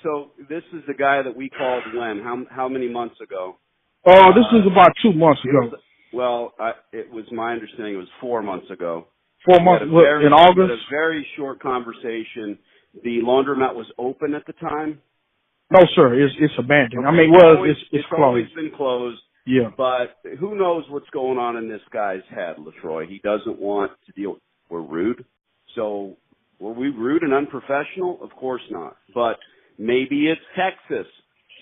So this is the guy that we called when? How many months ago? This was about 2 months ago. It was my understanding it was 4 months ago. 4 months, in August? We had a very short conversation. The laundromat was open at the time? No, sir. It's abandoned. Okay. It's closed. Always been closed. Yeah. But who knows what's going on in this guy's head, Letroy. He doesn't want to deal with. We're rude. So were we rude and unprofessional? Of course not. But maybe it's Texas.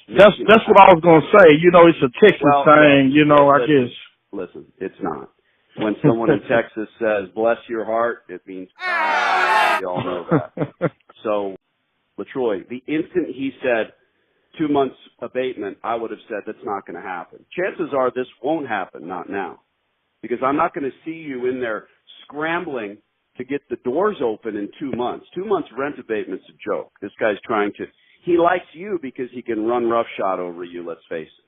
That's what I was going to say. It's a Texas thing, I guess. Listen, it's not. When someone in Texas says, bless your heart, it means, we all know that. So, Letroy, the instant he said 2 months abatement, I would have said that's not going to happen. Chances are this won't happen, not now. Because I'm not going to see you in there scrambling to get the doors open in 2 months. 2 months rent abatement's a joke. This guy's trying to, he likes you because he can run roughshod over you, let's face it.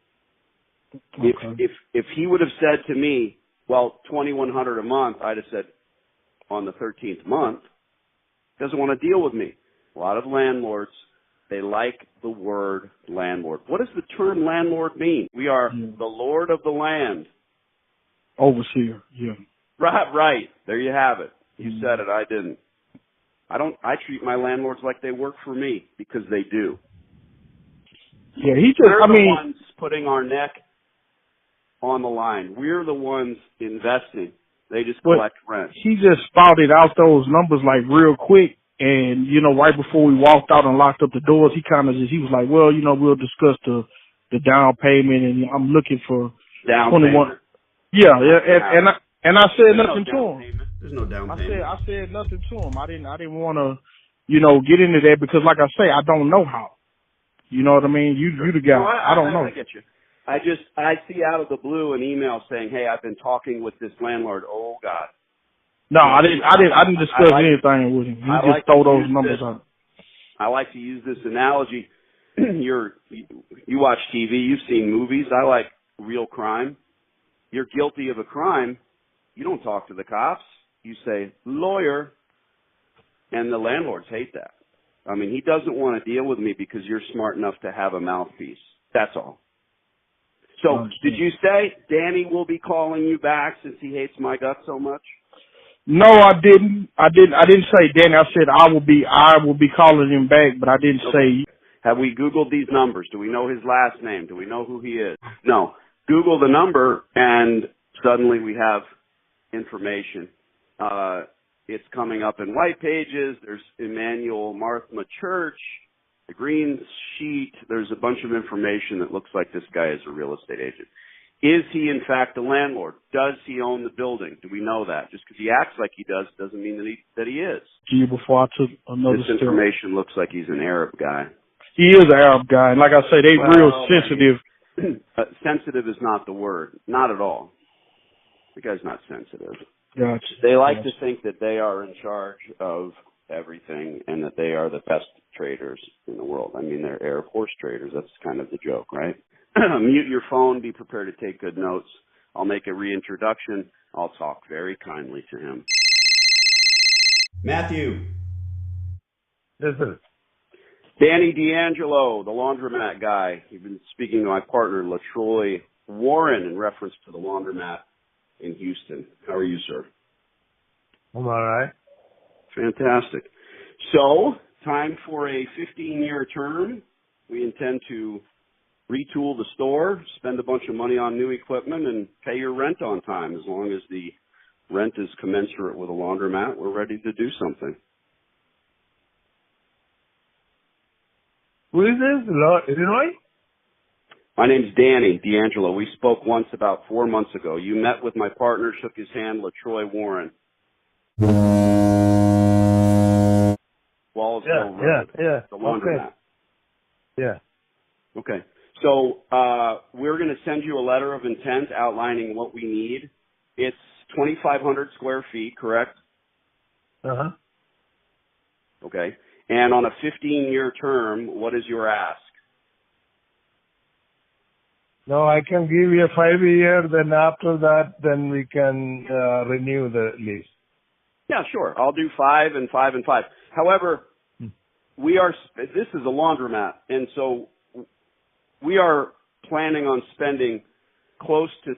Okay. If he would have said to me, well, $2,100 a month, I'd have said on the 13th month, doesn't want to deal with me. A lot of landlords, they like the word landlord. What does the term landlord mean? We are the lord of the land. Overseer, yeah. Right. There you have it. You said it, I didn't. I treat my landlords like they work for me because they do. Yeah, We're the ones putting our neck on the line. We're the ones investing. They just collect rent. He just spouted out those numbers like real quick, and right before we walked out and locked up the doors, he was like, well, we'll discuss the down payment, and I'm looking for down 21. Payment. Yeah, and I said nothing to him. There's no down payment. I said nothing to him. I didn't want to, get into that because, like I say, I don't know how. You know what I mean? You the guy. No, I don't know. I get you. I see out of the blue an email saying, hey, I've been talking with this landlord. Oh, God. No, I didn't discuss anything with him. He just throw those numbers out. I like to use this analogy. You watch TV. You've seen movies. I like real crime. You're guilty of a crime. You don't talk to the cops. You say, lawyer. And the landlords hate that. I mean, he doesn't want to deal with me because you're smart enough to have a mouthpiece. That's all. So, did you say Danny will be calling you back since he hates my guts so much? No, I didn't. I didn't say Danny. I said I will be calling him back, but I didn't say. Have we Googled these numbers? Do we know his last name? Do we know who he is? No. Google the number, and suddenly we have information. It's coming up in white pages. There's Emmanuel Marthma Church, the green sheet. There's a bunch of information that looks like this guy is a real estate agent. Is he, in fact, a landlord? Does he own the building? Do we know that? Just because he acts like he does doesn't mean that he is. Before I took another This information looks like he's an Arab guy. He is an Arab guy. And like I say, they real sensitive. Sensitive is not the word. Not at all. The guy's not sensitive. Gotcha. They like to think that they are in charge of everything and that they are the best traders in the world. I mean, they're Arab horse traders. That's kind of the joke, right? Mute your phone. Be prepared to take good notes. I'll make a reintroduction. I'll talk very kindly to him. Matthew. This is Danny D'Angelo, the laundromat guy. You've been speaking to my partner, Letroy Warren, in reference to the laundromat in Houston. How are you, sir? I'm all right. Fantastic. So, time for a 15-year term. We intend to retool the store, spend a bunch of money on new equipment, and pay your rent on time. As long as the rent is commensurate with a laundromat, we're ready to do something. Who is this? Illinois? My name's Danny D'Angelo. We spoke once about 4 months ago. You met with my partner, shook his hand, Letroy Warren. Wallsville Road. Yeah. The laundromat. Okay. Yeah. Okay. So we're going to send you a letter of intent outlining what we need. It's 2,500 square feet, correct? Uh-huh. Okay. And on a 15-year term, what is your ask? No, I can give you a 5-year, then after that, then we can renew the lease. Yeah, sure. I'll do 5 and 5 and 5. However, this is a laundromat, and so we are planning on spending close to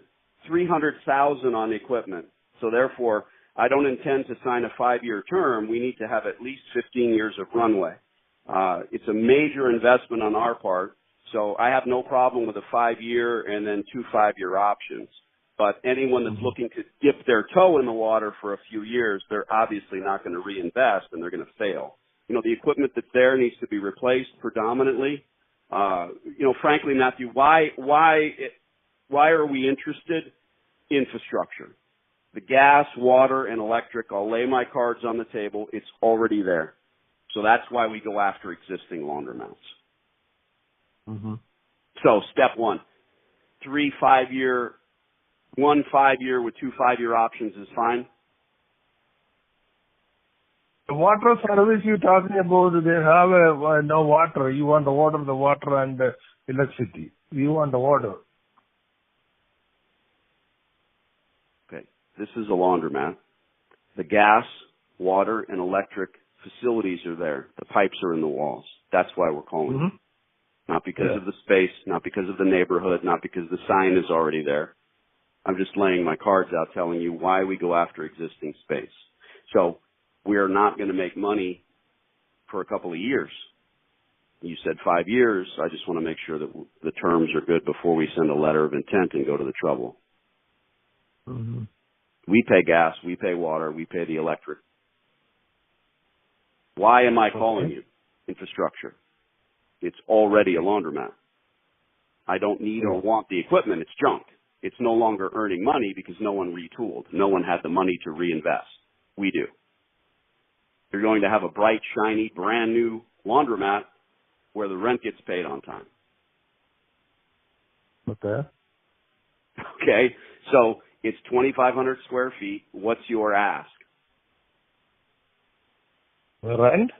$300,000 on equipment. So therefore, I don't intend to sign a 5-year term. We need to have at least 15 years of runway. It's a major investment on our part, so I have no problem with a 5-year and then 2 5-year options. But anyone that's looking to dip their toe in the water for a few years, they're obviously not going to reinvest and they're going to fail. You know, the equipment that's there needs to be replaced predominantly. Frankly, Matthew, why are we interested? Infrastructure. The gas, water, and electric, I'll lay my cards on the table. It's already there. So that's why we go after existing laundromats. Mm-hmm. So step 1, 3 5-year, 1 5-year with 2 5-year options is fine. The water service you're talking about, they have no water. You want the water and electricity. You want the water. Okay. This is a laundromat. The gas, water, and electric facilities are there. The pipes are in the walls. That's why we're calling it. Not because of the space, not because of the neighborhood, not because the sign is already there. I'm just laying my cards out telling you why we go after existing space. So we are not going to make money for a couple of years. You said 5 years. I just want to make sure that the terms are good before we send a letter of intent and go to the trouble. Mm-hmm. We pay gas, we pay water, we pay the electric. Why am I calling you? Infrastructure. It's already a laundromat. I don't need or want the equipment. It's junk. It's no longer earning money because no one retooled. No one had the money to reinvest. We do. You're going to have a bright, shiny, brand new laundromat where the rent gets paid on time. Okay. Okay. So it's 2,500 square feet. What's your ask? Rent?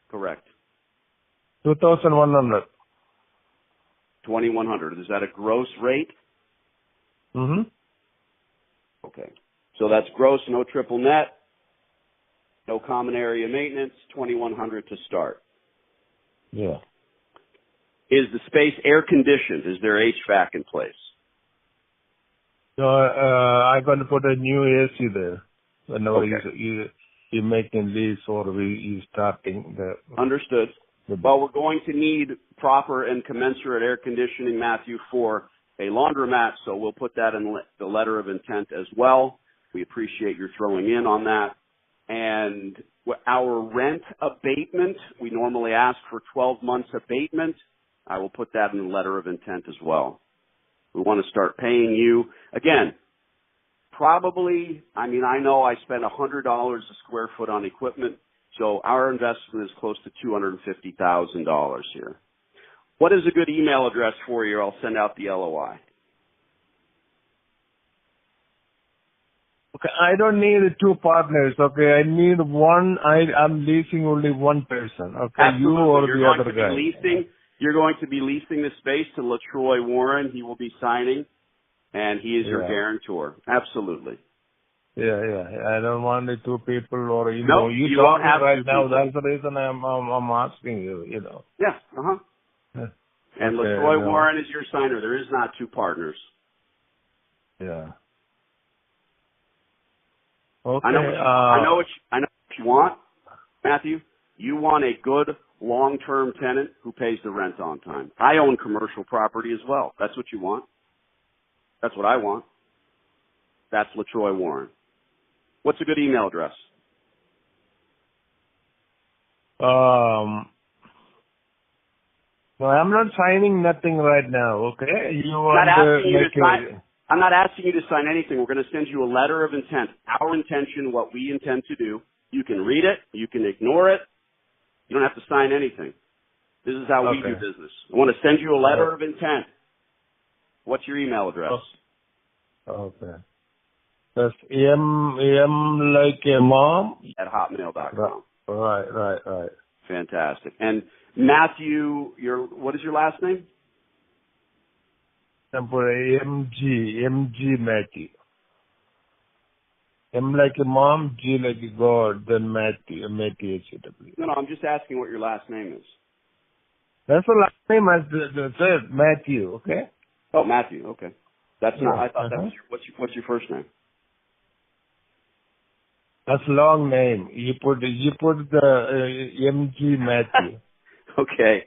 Correct. 2,100. 2,100. Is that a gross rate? Mm-hmm. Okay. So that's gross, no triple net, no common area maintenance, 2,100 to start. Yeah. Is the space air conditioned? Is there HVAC in place? So I'm going to put a new AC there. Whenever you making lease or you starting the. Understood. Well, we're going to need proper and commensurate air conditioning, Matthew, for a laundromat, so we'll put that in the letter of intent as well. We appreciate your throwing in on that. And our rent abatement, we normally ask for 12 months abatement. I will put that in the letter of intent as well. We want to start paying you. Again, probably, I know I spent $100 a square foot on equipment, so our investment is close to $250,000 here. What is a good email address for you? I'll send out the LOI. Okay, I don't need 2 partners. Okay, I need one. I'm leasing only one person. Okay, Absolutely. you or the other guy. You're going to be leasing the space to Letroy Warren. He will be signing, and he is your guarantor. Absolutely. Yeah. I don't want the 2 people or you don't have right now. That's the reason I'm asking you. Yeah. And okay, Letroy Warren is your signer. There is not 2 partners. Yeah. Okay. I know what you want, Matthew. You want a good long-term tenant who pays the rent on time. I own commercial property as well. That's what you want. That's what I want. That's Letroy Warren. What's a good email address? Well, I'm not signing nothing right now, okay? I'm not asking you to sign anything. We're going to send you a letter of intent. Our intention, what we intend to do. You can read it. You can ignore it. You don't have to sign anything. This is how we do business. I want to send you a letter of intent. What's your email address? Okay. That's M like a mom? At hotmail.com. Right. Fantastic. And Matthew, what is your last name? MG Matthew. M like a mom, G like a God, then Matthew, M-A-T-H-E-W. No, I'm just asking what your last name is. That's the last name I said, Matthew, okay? Oh, Matthew. Okay. That's not. I thought that was what's your first name? That's a long name. You put the M-G Matthew. Okay.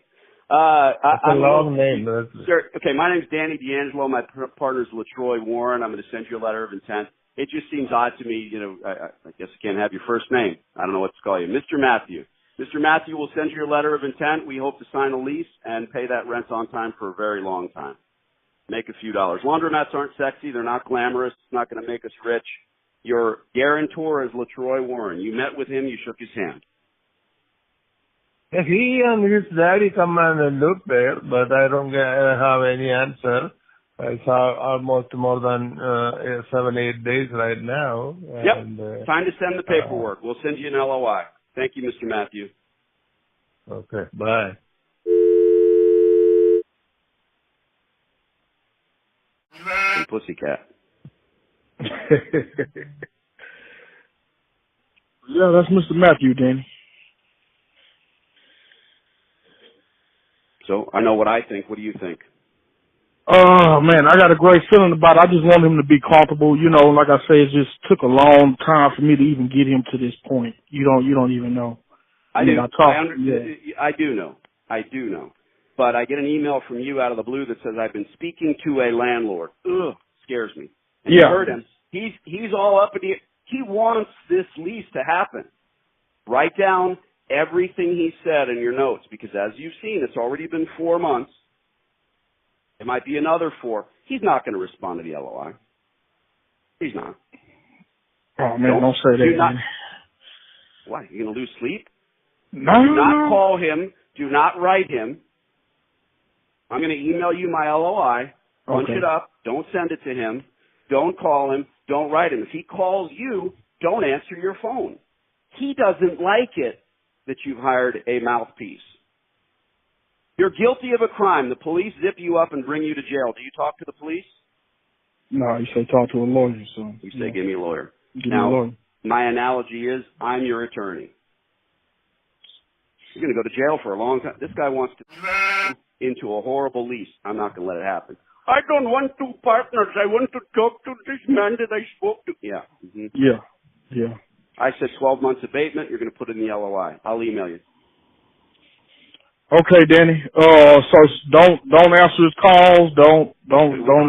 That's a long name. Sir, okay, my name's Danny D'Angelo. My partner's Letroy Warren. I'm going to send you a letter of intent. It just seems odd to me, I guess I can't have your first name. I don't know what to call you. Mr. Matthew. Mr. Matthew will send you your letter of intent. We hope to sign a lease and pay that rent on time for a very long time. Make a few dollars. Laundromats aren't sexy. They're not glamorous. It's not going to make us rich. Your guarantor is Letroy Warren. You met with him. You shook his hand. He and his daddy come and look there, but I don't have any answer. It's almost more than 7-8 days right now. Yep. And, time to send the paperwork. We'll send you an LOI. Thank you, Mr. Matthew. Okay. Bye. And PussyCat. Yeah, that's Mr. Matthew, Danny. So I know what I think. What do you think? Oh man, I got a great feeling about it. I just want him to be comfortable. Like I say, it just took a long time for me to even get him to this point. You don't even know. I do know. I do know. But I get an email from you out of the blue that says I've been speaking to a landlord. Ugh, scares me. And you heard him. He's all up in the. He wants this lease to happen. Write down everything he said in your notes, because as you've seen, it's already been 4 months. It might be another 4. He's not going to respond to the LOI. He's not. Oh, man, don't say that. Not, what, you going to lose sleep? No. Do not call him. Do not write him. I'm going to email you my LOI. Punch it up. Don't send it to him. Don't call him. Don't write him. If he calls you, don't answer your phone. He doesn't like it that you've hired a mouthpiece. You're guilty of a crime. The police zip you up and bring you to jail. Do you talk to the police? No, you say talk to a lawyer. So you say, give me a lawyer. Give me a lawyer. My analogy is, I'm your attorney. You're going to go to jail for a long time. This guy wants to into a horrible lease. I'm not going to let it happen. I don't want 2 partners. I want to talk to this man that I spoke to. Yeah. Mm-hmm. Yeah. I said 12 months abatement. You're going to put in the LOI. I'll email you. Okay, Danny. So don't answer his calls. Don't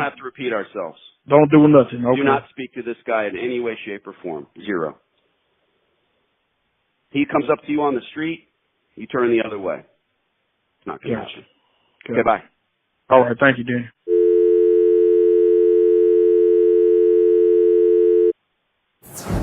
have to repeat ourselves. Don't do nothing. Okay. Do not speak to this guy in any way, shape, or form. 0. He comes up to you on the street, you turn the other way. It's not going to happen. Okay, bye. All right, thank you, Danny.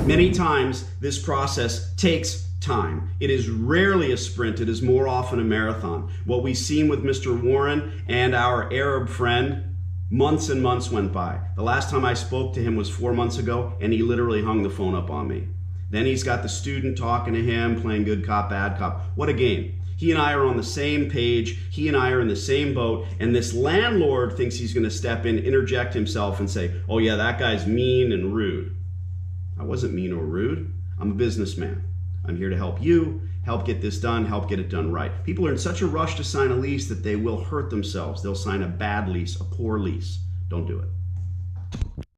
Many times, this process takes time. It is rarely a sprint. It is more often a marathon. What we've seen with Mr. Warren and our Arab friend, months and months went by. The last time I spoke to him was 4 months ago, and he literally hung the phone up on me. Then he's got the student talking to him, playing good cop, bad cop. What a game. He and I are on the same page. He and I are in the same boat. And this landlord thinks he's going to step in, interject himself, and say, oh yeah, that guy's mean and rude. I wasn't mean or rude. I'm a businessman. I'm here to help you, help get this done, help get it done right. People are in such a rush to sign a lease that they will hurt themselves. They'll sign a bad lease, a poor lease. Don't do it.